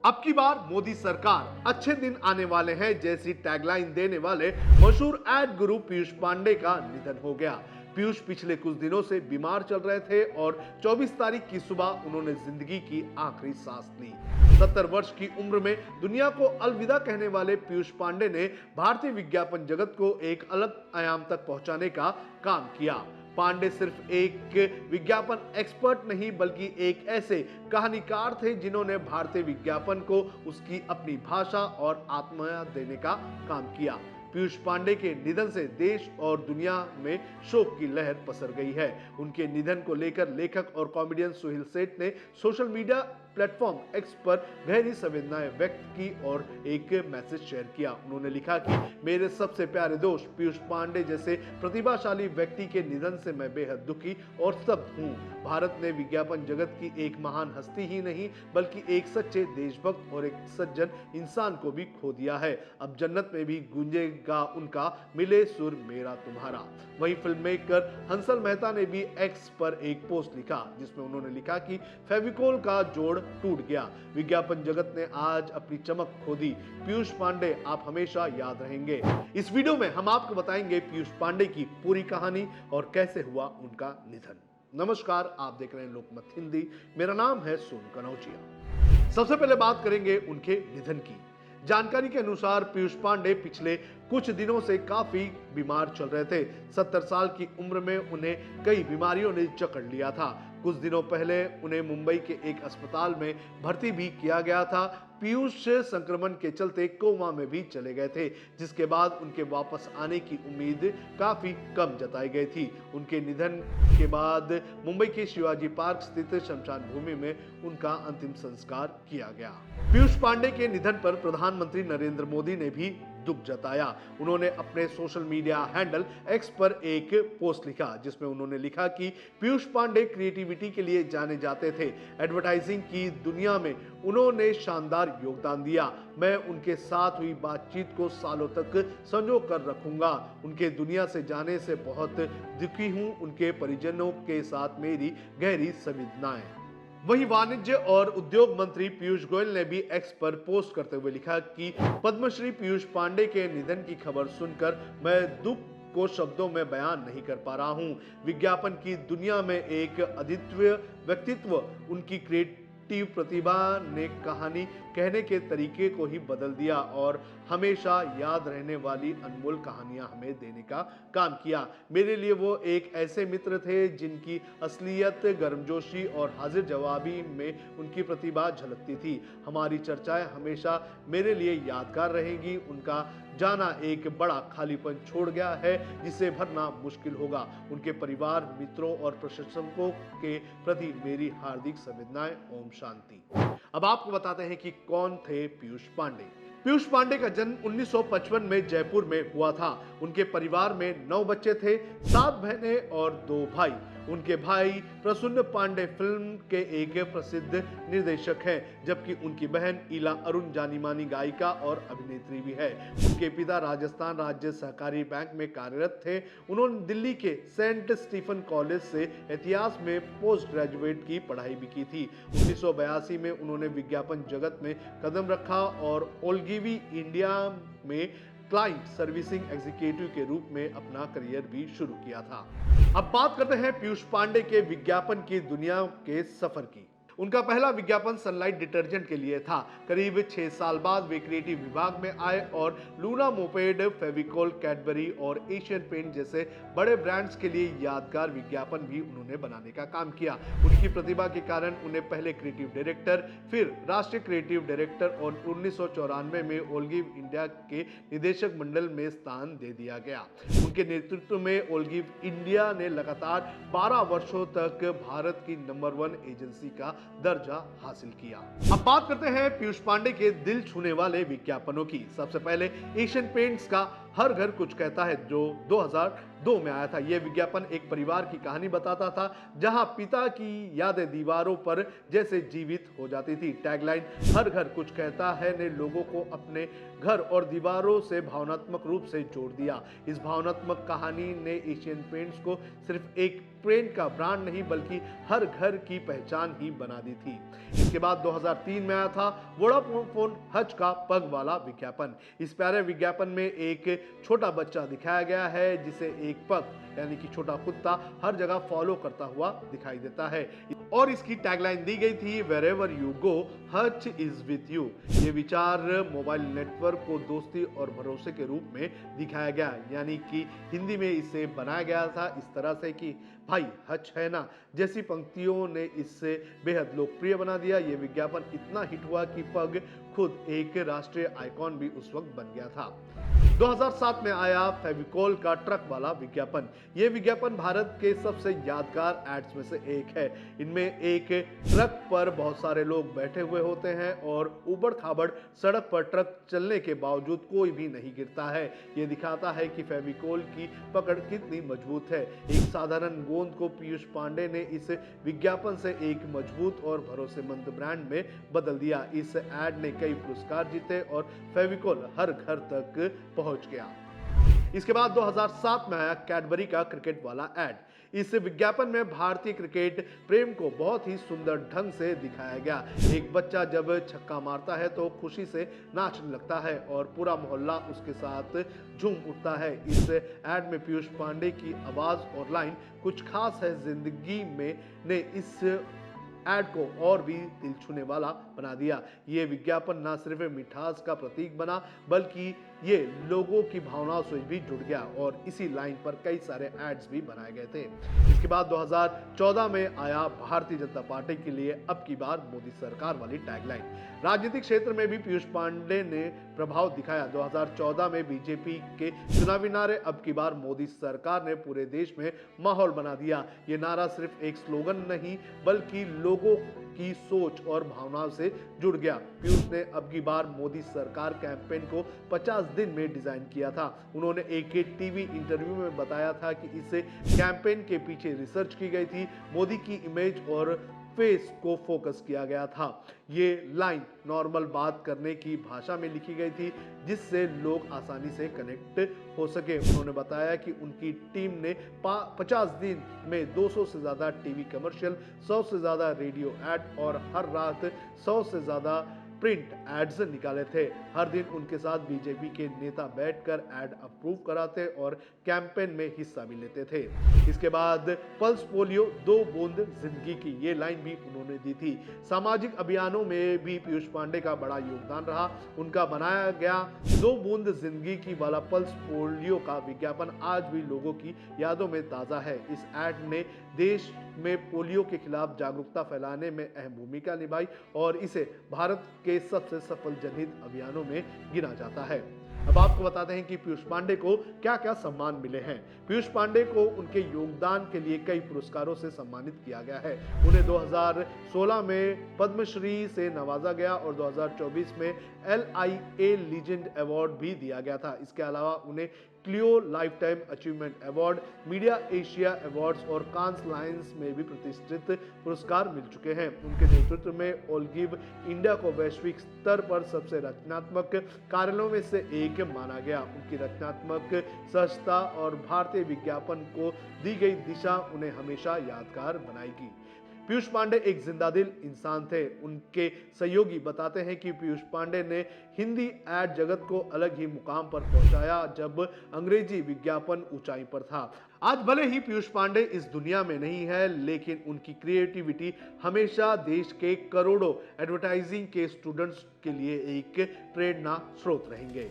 अब की बार मोदी सरकार अच्छे दिन आने वाले हैं जैसी टैगलाइन देने वाले मशहूर एड गुरु पीयूष पांडे का निधन हो गया। पीयूष पिछले कुछ दिनों से बीमार चल रहे थे और 24 तारीख की सुबह उन्होंने जिंदगी की आखिरी सांस ली। 70 वर्ष की उम्र में दुनिया को अलविदा कहने वाले पीयूष पांडे ने भारतीय विज्ञापन जगत को एक अलग आयाम तक पहुंचाने का काम किया। पांडे सिर्फ एक विज्ञापन एक्सपर्ट नहीं बल्कि एक ऐसे कहानीकार थे जिन्होंने भारतीय विज्ञापन को उसकी अपनी भाषा और आत्मा देने का काम किया। पीयूष पांडे के निधन से देश और दुनिया में शोक की लहर पसर गई है। उनके निधन को लेकर लेखक और कॉमेडियन सुनील सेठ ने सोशल मीडिया प्लेटफॉर्म एक्स पर गहरी संवेदनाएं व्यक्त की और एक मैसेज शेयर किया। उन्होंने लिखा कि मेरे सबसे प्यारे दोस्त पीयूष पांडे जैसे प्रतिभाशाली व्यक्ति के निधन से मैं बेहद दुखी और स्तब्ध हूं। भारत ने विज्ञापन जगत की एक महान हस्ती ही नहीं बल्कि एक सच्चे देशभक्त और एक सज्जन इंसान को भी खो दिया है। अब जन्नत में भी गूंजेगा उनका मिले सुर मेरा तुम्हारा। वहीं फिल्म मेकर हंसल मेहता ने भी एक्स पर एक पोस्ट लिखा जिसमें उन्होंने लिखा कि फेविकोल का जोड़ टूट गया। विज्ञापन जगत ने आज अपनी चमक खो दी। पीयूष पांडे आप हमेशा याद रहेंगे। इस वीडियो में हम आपको बताएंगे पीयूष पांडे की पूरी कहानी और कैसे हुआ उनका निधन। नमस्कार, आप देख रहे हैं लोकमत हिंदी। मेरा नाम है सोनू कनौजिया। सबसे पहले बात करेंगे उनके निधन की। जानकारी के अनुसार पीयूष पांडे पिछले कुछ दिनों से काफी बीमार चल रहे थे। 70 साल की उम्र में उन्हें कई बीमारियों ने जकड़ लिया था। कुछ दिनों पहले उन्हें मुंबई के एक अस्पताल में भर्ती भी किया गया था। पीयूष संक्रमण के चलते कोमा में भी चले गए थे, जिसके बाद उनके वापस आने की उम्मीद काफी कम जताई गई थी। उनके निधन के बाद मुंबई के शिवाजी पार्क स्थित शमशान भूमि में उनका अंतिम संस्कार किया गया। पीयूष पांडे के निधन पर प्रधानमंत्री नरेंद्र मोदी ने भी दुख जताया। उन्होंने अपने सोशल मीडिया हैंडल एक्स पर एक पोस्ट लिखा जिसमें उन्होंने लिखा कि पीयूष पांडे क्रिएटिविटी के लिए जाने जाते थे। एडवर्टाइजिंग की दुनिया में उन्होंने शानदार योगदान दिया। मैं उनके साथ हुई बातचीत को सालों तक संजो कर रखूंगा। उनके दुनिया से जाने से बहुत दुखी हूं। उनके परिजनों के साथ मेरी गहरी संवेदनाएं। वहीं वाणिज्य और उद्योग मंत्री पीयूष गोयल ने भी एक्स पर पोस्ट करते हुए लिखा कि पद्मश्री पीयूष पांडे के निधन की खबर सुनकर मैं दुख को शब्दों में बयान नहीं कर पा रहा हूं। विज्ञापन की दुनिया में एक अद्वितीय व्यक्तित्व, उनकी क्रिएटिव प्रतिभा ने कहानी कहने के तरीके को ही बदल दिया और हमेशा याद रहने वाली अनमोल कहानियां हमें देने का काम किया। मेरे लिए वो एक ऐसे मित्र थे जिनकी असलियत, गर्मजोशी और हाजिर जवाबी में उनकी प्रतिभा झलकती थी। हमारी चर्चाएं हमेशा मेरे लिए यादगार रहेंगी। उनका जाना एक बड़ा खालीपन छोड़ गया है जिसे भरना मुश्किल होगा। उनके परिवार, मित्रों और प्रशंसकों के प्रति मेरी हार्दिक संवेदनाएं। ओम शांति। अब आपको बताते हैं कि कौन थे पीयूष पांडे। पीयूष पांडे का जन्म 1955 में जयपुर में हुआ था। उनके परिवार में 9 बच्चे थे, 7 बहनें और 2 भाई। उनके भाई प्रसून पांडे फिल्म के एक प्रसिद्ध निर्देशक हैं, जबकि उनकी बहन ईला अरुण जानी मानी गायिका और अभिनेत्री भी है। उनके पिता राजस्थान राज्य सहकारी बैंक में कार्यरत थे। उन्होंने दिल्ली के सेंट स्टीफन कॉलेज से इतिहास में पोस्ट ग्रेजुएट की पढ़ाई भी की थी। 1982 में उन्होंने विज्ञापन जगत में कदम रखा और ओल्गिवी इंडिया में क्लाइंट सर्विसिंग एग्जीक्यूटिव के रूप में अपना करियर भी शुरू किया था। अब बात करते हैं पीयूष पांडे के विज्ञापन की दुनिया के सफर की। उनका पहला विज्ञापन सनलाइट डिटर्जेंट के लिए था। करीब 6 साल बाद वे क्रिएटिव विभाग में आए और लूना मोपेड, फेविकोल, कैडबरी और एशियन पेंट जैसे बड़े ब्रांड्स के लिए यादगार विज्ञापन भी उन्होंने बनाने का काम किया। उनकी प्रतिभा के कारण उन्हें पहले क्रिएटिव डायरेक्टर, फिर राष्ट्रीय क्रिएटिव डायरेक्टर और 1994 में ओल्गिव इंडिया के निदेशक मंडल में स्थान दे दिया गया। उनके नेतृत्व में ओल्गिव इंडिया ने लगातार 12 वर्षों तक भारत की नंबर 1 एजेंसी का दर्जा हासिल किया। अब बात करते हैं पीयूष पांडे के दिल छूने वाले विज्ञापनों की। सबसे पहले एशियन पेंट्स का हर घर कुछ कहता है जो 2002 में आया था। यह विज्ञापन एक परिवार की कहानी बताता था जहां पिता की यादें दीवारों पर जैसे जीवित हो जाती थी। टैगलाइन हर घर कुछ कहता है ने लोगों को अपने घर और दीवारों से भावनात्मक रूप से जोड़ दिया। इस भावनात्मक कहानी ने एशियन पेंट्स को सिर्फ एक पेंट का ब्रांड नहीं बल्कि हर घर की पहचान ही बना दी थी। इसके बाद 2003 में आया था वोडाफोन हज का पग वाला विज्ञापन। इस प्यारे विज्ञापन में एक छोटा बच्चा दिखाया गया है जिसे एक पग यानी कि छोटा कुत्ता हर जगह फॉलो करता हुआ दिखाई देता है और इसकी टैगलाइन दी गई थी वेरेवर यू गो हज इज विथ यू। ये विचार मोबाइल नेटवर्क को दोस्ती और भरोसे के रूप में दिखाया गया, यानी कि हिंदी में इसे बनाया गया था इस तरह से कि भाई हज है ना जैसी पंक्तियों ने इससे बेहद लोकप्रिय बना दिया। ये विज्ञापन इतना हिट हुआ कि पग खुद एक राष्ट्रीय आइकॉन भी उस वक्त बन गया था। 2007 में आया फेविकोल का ट्रक वाला विज्ञापन। यह विज्ञापन भारत के सबसे यादगार एड्स में से एक है। इनमें एक ट्रक पर बहुत सारे लोग बैठे हुए होते हैं और उबड़-खाबड़ सड़क पर ट्रक चलने के बावजूद कोई भी नहीं गिरता है। यह दिखाता है कि फेविकोल की पकड़ कितनी मजबूत है। एक साधारण गोंद को पीयूष पांडे ने इस विज्ञापन से एक मजबूत और भरोसेमंद ब्रांड में बदल दिया। इस एड ने कई पुरस्कार जीते और फेविकोल हर घर तक पहुंच गया। इसके बाद 2007 में आया कैडबरी का क्रिकेट वाला एड। इस विज्ञापन में भारतीय क्रिकेट प्रेम को बहुत ही सुंदर ढंग से दिखाया गया। एक बच्चा जब छक्का मारता है तो खुशी से नाचने लगता है और पूरा मोहल्ला उसके साथ झूम उठता है। इस एड में पीयूष पांडे की आवाज और लाइन कुछ खास है जिंदगी में ने इस एड को और भी दिल छूने वाला बना दिया। ये विज्ञापन न सिर्फ मिठास का प्रतीक बना बल्कि ये लोगों की भावनाओं से भी जुड़ गया और इसी लाइन पर कई सारे एड्स भी बनाए गए थे। इसके बाद 2014 में आया भारतीय जनता पार्टी के लिए अब की बार मोदी सरकार वाली टैगलाइन। राजनीतिक क्षेत्र में भी पीयूष पांडे ने प्रभाव दिखाया। 2014 में बीजेपी के चुनावी नारे अब की बार मोदी सरकार ने पूरे देश में माहौल बना दिया। ये नारा सिर्फ एक स्लोगन नहीं बल्कि लोगों की सोच और भावनाओं से जुड़ गया। पीयूष ने अब की बार मोदी सरकार कैंपेन को 50 दिन में डिजाइन किया था। उन्होंने एक टीवी इंटरव्यू में बताया था कि इस कैंपेन के पीछे रिसर्च की गई थी, मोदी की इमेज और फेस को फोकस किया गया था। ये लाइन नॉर्मल बात करने की भाषा में लिखी गई थी जिससे लोग आसानी से कनेक्ट हो सके। उन्होंने बताया कि उनकी टीम ने 50 दिन में 200 से ज्यादा टीवी कमर्शियल, 100 से ज्यादा रेडियो एड और हर रात 100 से ज्यादा प्रिंट एड्स निकाले थे। हर दिन उनके साथ बीजेपी के नेता बैठकर एड अप्रूव कराते और कैंपेन में हिस्सा भी लेते थे। इसके बाद पल्स पोलियो 2 बूंद जिंदगी की ये लाइन भी उन्होंने दी थी। सामाजिक अभियानों में भी पीयूष पांडे का बड़ा योगदान रहा। उनका बनाया गया 2 बूंद जिंदगी की वाला पल्स पोलियो का विज्ञापन आज भी लोगों की यादों में ताजा है। इस एड ने देश में पोलियो के खिलाफ जागरूकता फैलाने में अहम भूमिका निभाई और इसे भारत के सबसे सफल जनहित अभियानों में गिना जाता है। अब आपको बताते हैं कि पीयूष पांडे को क्या क्या सम्मान मिले हैं। पीयूष पांडे को उनके योगदान के लिए कई पुरस्कारों से सम्मानित किया गया है। उन्हें 2016 में पद्मश्री से नवाजा गया और 2024 में LIA लीजेंड अवार्ड भी दिया गया था। इसके अलावा उन्हें Clio lifetime achievement award, media Asia awards और कांस लायंस में भी प्रतिष्ठित पुरस्कार मिल चुके हैं। उनके नेतृत्व में ऑल गिव इंडिया को वैश्विक स्तर पर सबसे रचनात्मक कार्यालयों में से एक माना गया। उनकी रचनात्मक सहजता और भारतीय विज्ञापन को दी गई दिशा उन्हें हमेशा यादगार बनाएगी। पीयूष पांडे एक जिंदादिल इंसान थे। उनके सहयोगी बताते हैं कि पीयूष पांडे ने हिंदी एड जगत को अलग ही मुकाम पर पहुंचाया जब अंग्रेजी विज्ञापन ऊंचाई पर था। आज भले ही पीयूष पांडे इस दुनिया में नहीं है लेकिन उनकी क्रिएटिविटी हमेशा देश के करोड़ों एडवर्टाइजिंग के स्टूडेंट्स के लिए एक प्रेरणा स्रोत रहेंगे।